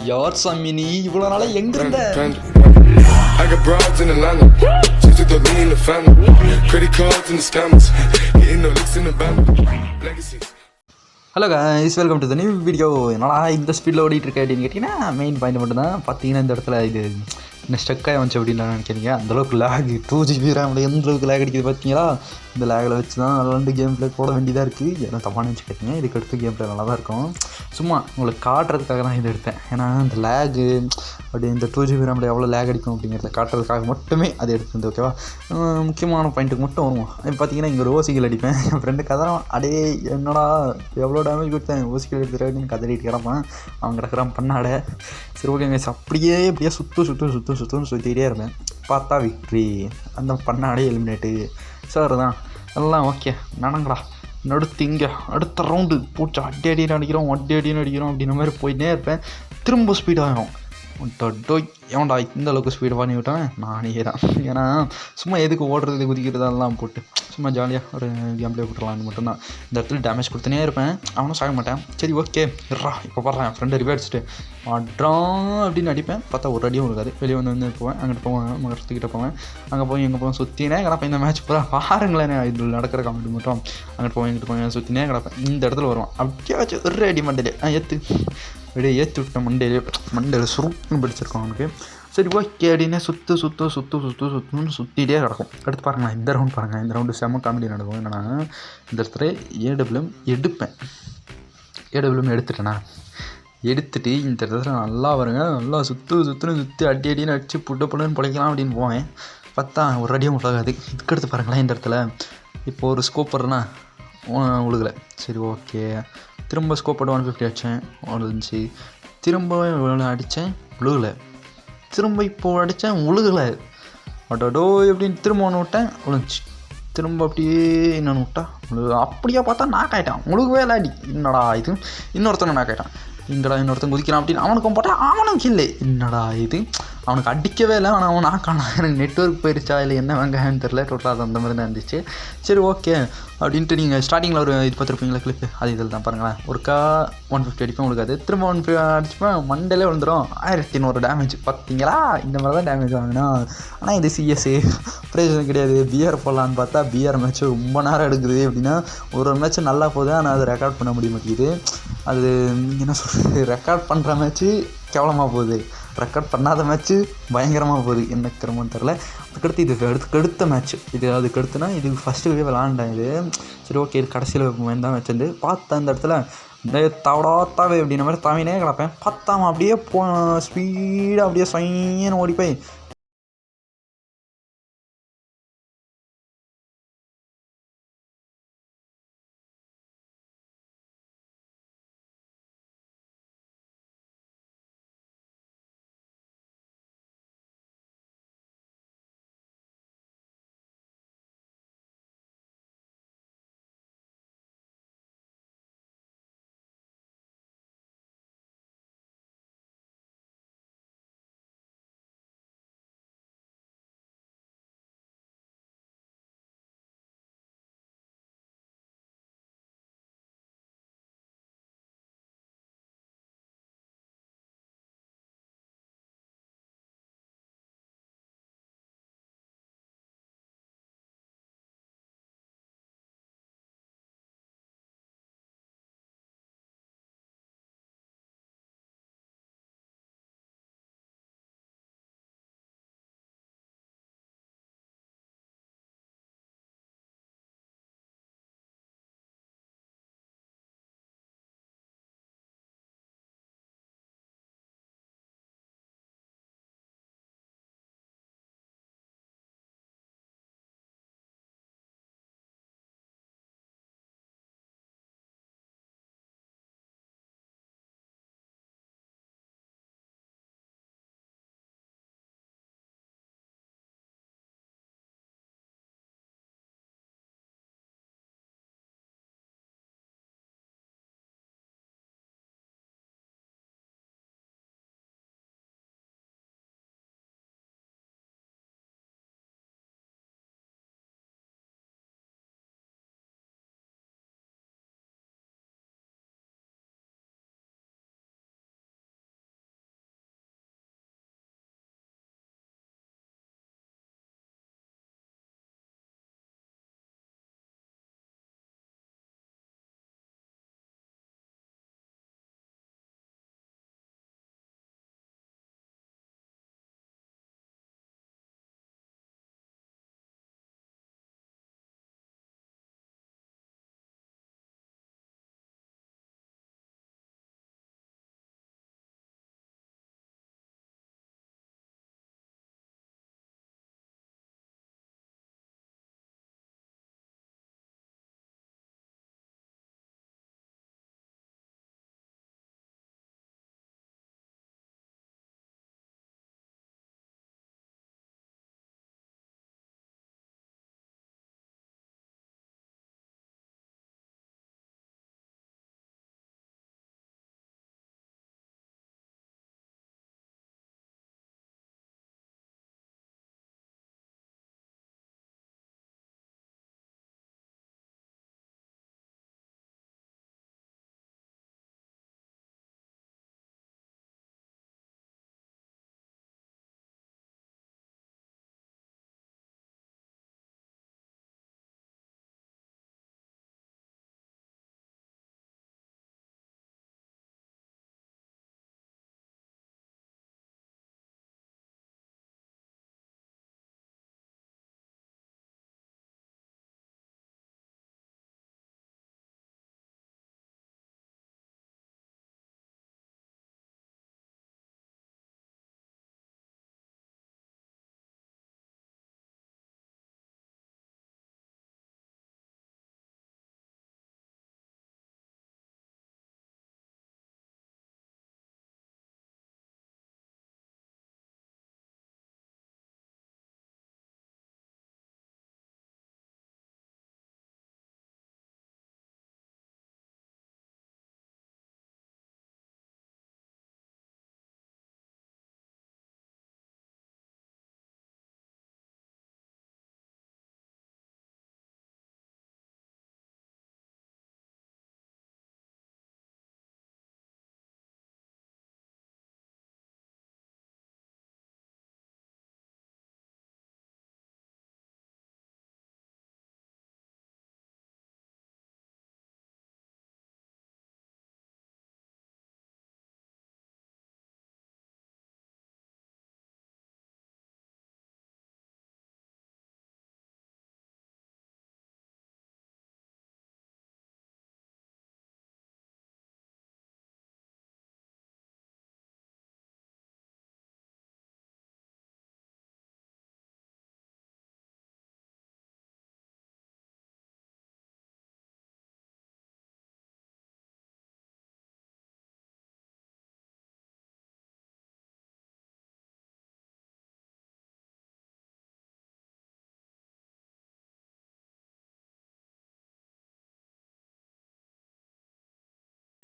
யார் சாமி நீ இவ்வளோ நாளா எங்க இருந்த? I got broads in Atlanta. Just to throw me in the family. Credit cards and the scammers. Getting no licks in the band. Legacies. Hello guys, welcome to the new video. என்னடா இந்த ஸ்பீடில் ஓடிட்டு இருக்கேன் அப்படின்னு கேட்டிங்கன்னா, main point மட்டும் தான். பார்த்தீங்கன்னா இந்த இடத்துல இது என்ன ஸ்டக்காக வந்துச்சு அப்படின்னு நினைக்கிறீங்க. அந்தளவுக்கு லேக் 2GB ரேமில் எந்தளவுக்கு லேக் அடிக்குது பார்த்தீங்களா? இந்த லேகில் வச்சு தான் விளாண்டு கேம் பிளே போட வேண்டியதாக இருக்குது. ஏன்னா தப்பான வச்சு கேட்டிங்க, இதுக்கு அடுத்து கேம் பிளே நல்லா தான் இருக்கும். சும்மா உங்களுக்கு காட்டுறதுக்காக தான் இது எடுத்தேன். ஏன்னா இந்த லேகு அப்படி இந்த 2GB ரேமில் எவ்வளோ லேக் அடிக்கும் அப்படிங்கிறத காட்டுறதுக்காக மட்டுமே அதை எடுத்துருந்து. ஓகேவா? முக்கியமான பாயிண்ட்டுக்கு மட்டும் வருவோம். பார்த்தீங்கன்னா இங்கே ஒரு ஓசிகள் அடிப்பேன். என் ஃப்ரெண்டு கதறான், அடே என்னடா எவ்வளோ டேமேஜ் கொடுத்தேன், ஓசிகள் எடுத்துகிட்டு கதறிட்டு கிடப்பான். அவன் கிடக்கிறான் பண்ணாட. சரி ஓகேங்க, அப்படியே சுற்றிக்கிட்டே இருப்பேன். பார்த்தா விக்ட்ரி, அந்த பண்ணாடே எலிமினேட்டு. சார் தான் எல்லாம் ஓகே நடங்கடா, நடுத்து இங்கே அடுத்த ரவுண்டு போச்சு. அடின்னு அடிக்கிறோம் அப்படின்ற மாதிரி போயிட்டே இருப்பேன். திரும்ப ஸ்பீடாகும். டொய் ஏன்டா இந்த அளவுக்கு ஸ்பீடு பண்ணி விட்டேன் நானே தான். ஏன்னா சும்மா எதுக்கு ஓடுறது குதிக்கிறதெல்லாம் போட்டு சும்மா ஜாலியாக ஒரு கேம் பிளே போட்டுடலான்னு மட்டும்தான். இந்த இடத்துல டேமேஜ் கொடுத்துனே இருப்பேன், அவனும் சாக மாட்டேன். சரி ஓகே இறா, இப்போ பாடுறேன் என் ஃப்ரெண்டை ரிவே அடிச்சுட்டு ஆட்றான் அப்படின்னு அடிப்பேன். பார்த்தா ஒரு அடியும் இருக்காது. வெளியே வந்து போவேன், அங்கிட்டு போவேன், மரத்துக்கிட்ட போவேன், அங்கே போய் எங்கே போவேன், சுற்றினே கிடப்பேன். இந்த மேட்ச் பூரா பாருங்களேன், இதில் நடக்கிற காமெடி மட்டும். அங்கிட்டு போவேன், இங்கிட்டு போவேன், சுற்றினே கிடப்பேன். இந்த இடத்துல வருவான், அப்படியே வச்சு ஒரு அடி மண்டலே அப்படியே ஏற்றி விட்டேன். மண்டையில் சுருக்குன்னு படிச்சிருக்கோம் அவனுக்கு. சரி ஓகே அப்படின்னு சுற்றுன்னு சுற்றிட்டே கிடக்கும். அடுத்து பாருங்களேன், இந்த ரவுண்ட் பாருங்கள். இந்த ரவுண்டு செம்ம காமெடி நடக்கும். என்னன்னா இந்த இடத்துல ஏடபிள்யூஎம் எடுப்பேன். ஏடபிள்யூஎம் எடுத்துட்டு இந்த இடத்துல நல்லா வருங்க, நல்லா சுற்றி அடின்னு அடித்து புட்டுன்னு பிழைக்கலாம் அப்படின்னு போவேன். பார்த்தா ஒரு அடியும் உலகாது. இதுக்கடுத்து பாருங்களேன், இந்த இடத்துல இப்போ ஒரு ஸ்கோப் வரனா உழுகலை. சரி ஓகே, திரும்ப ஸ்கோப் போட்டு 150 அடித்தேன், உழுந்துச்சு. திரும்ப அடித்தேன், உழுகலை. திரும்ப இப்போ அடித்தேன், உழுகலை. அடடோ எப்படின்னு திரும்ப ஒன்று விட்டேன், உழுந்துச்சு. திரும்ப அப்படியே என்னென்னு விட்டா அப்படியே பார்த்தா நாக் ஆகிட்டான். உழுகவே இல்லை அடி. என்னடா இது, இன்னொருத்தனை நாக் ஆகிட்டான். இன்னொருத்தன் குதிக்கிறான் அப்படின்னு அவனுக்கும் போட்டால் அவனுக்கு இல்லை. என்னடா இது, அவனுக்கு அடிக்கவே இல்லை, ஆனால் அவன் நாக்கானா. எனக்கு நெட்வொர்க் போயிடுச்சா இல்லை என்ன வெங்காயம்னு தெரில. டோட்டலாக அது அந்த மாதிரி தான் இருந்துச்சு. சரி ஓகே அப்படின்ட்டு நீங்கள் ஸ்டார்டிங்கில் ஒரு இது பார்த்துருப்பீங்களா கிளிப்பு, அது இதில் தான் பாருங்களேன். ஒருக்கா 150 அடிப்பேன், உங்களுக்கு அது திரும்ப 150 அடிச்சுப்பேன், மண்டையிலே விழுந்துடும். 1100 டேமேஜ். பார்த்தீங்களா, இந்த மாதிரி தான் டேமேஜ் வாங்கினா. ஆனால் இது சிஎஸ்ஸு பிரயோஜனம் கிடையாது. பிஆர் போடலான்னு பார்த்தா பிஆர் மேட்ச்சு ரொம்ப நேரம் எடுக்குது. அப்படின்னா ஒரு மேட்ச்சு நல்லா போகுது, ஆனால் அது ரெக்கார்ட் பண்ண முடிய மாட்டேங்குது. அது என்ன சொல்கிறது, ரெக்கார்ட் பண்ணுற மேட்ச்சு கேவலமாக போகுது, ரெக்கார்ட் பண்ணாத மேட்ச்சு பயங்கரமாக போகுது. என்ன கிரமம்னு தெரில. அதுக்கடுத்து இது அடுத்த மேட்ச்சு இது. அதுக்கு அடுத்துனா இது ஃபஸ்ட்டு விளாண்டேன் இது. சரி ஓகே, இது கடைசியில் தான் வச்சிருந்து பார்த்தேன். அந்த இடத்துல தாவே அப்படின்ற மாதிரி தாவினே கிடப்பேன். பார்த்தாம அப்படியே ஸ்பீடாக அப்படியே சொயின்னு ஓடி போய்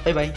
பை பை பை.